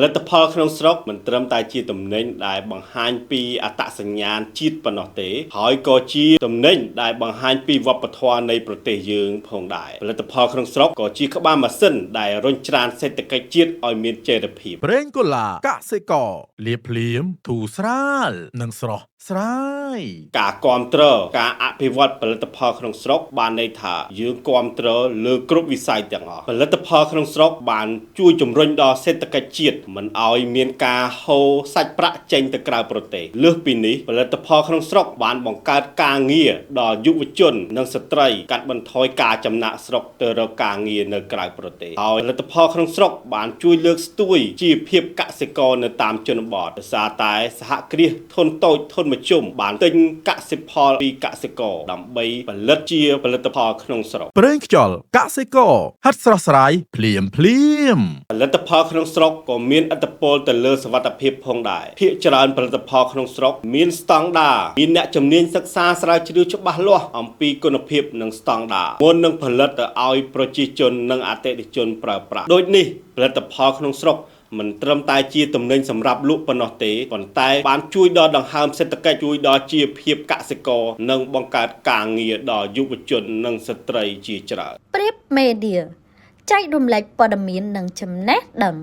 ផលិតផលក្នុងស្រុកមិនត្រឹមតែជាទំនិញដែលបង្ហាញពីអត្តសញ្ញាណជាតិប៉ុណ្ណោះទេហើយក៏ជាទំនិញដែលបង្ហាញពីវប្បធម៌នៃប្រទេសយើងផងដែរផលិតផលក្នុងស្រុកក៏ជាក្បាលម៉ាស៊ីនដែលរុញច្រានសេដ្ឋកិច្ចជាតិឲ្យមានចីរភាពប្រេងកូឡាកសិករលាបភ្លាមធូរស្រាលនិងស្រស់ស្រាយការគ្រប់គ្រងការអភិវឌ្ឍផលិតផលក្នុងស្រុកបានន័យថាយើងគ្រប់គ្រងលើគ្រប់វិស័យទាំងអស់ផលិតផលក្នុងស្រុកបានជួយជំរុញដល់សេដ្ឋកិច្ចជាតិមិនឲ្យមានការហូរសាច់ប្រាក់ចេញទៅក្រៅប្រទេសលើសពីនេះផលិតផលក្នុងស្រុកបានបង្កើតការងារដល់យុវជននិងស្ត្រីកាត់បន្ថយការចំណាក់ស្រុកទៅរកការងារនៅក្រៅប្រទេសហើយផលិតផលក្នុងស្រុកបានជួយលើកស្ទួយជីវភាពកសិករនៅតាមជនបទដោយសារតែសហគ្រាសធុនតូចធុនមធ្យមបានទិញកសិផលពីកសិករដើម្បីផលិតជាផលិតផលក្នុងស្រុកប្រេងខ្យល់កសិករហិតស្រស់ស្រាយភ្លាមផលិតផលក្នុងស្រុកក៏មានឥទ្ធិពលទៅលើសុវត្ថិភាពផងដែរភាគច្រើនផលិតផលក្នុងស្រុកមានស្តង់ដារមានអ្នកជំនាញសិក្សាស្រាវជ្រាវច្បាស់លាស់អំពីគុណភាពនិងស្តង់ដារមុននឹងផលិតទៅឲ្យប្រជាជននិងអតិថិជនប្រើប្រាស់ដូចនេះផលិតផលក្នុងស្រុកមិនត្រឹមតែជាទំនិញសម្រាប់លក់ប៉ុណ្ណោះទេប៉ុន្តែបានជួយដល់ដង្ហើមសេដ្ឋកិច្ចជួយដល់ជីវភាពកសិករនិងបង្កើតការងារដល់យុវជននិងស្ត្រីជាច្រើនព្រៀបមេឌៀចែករំលែកព័ត៌មាននិងចំណេះដឹង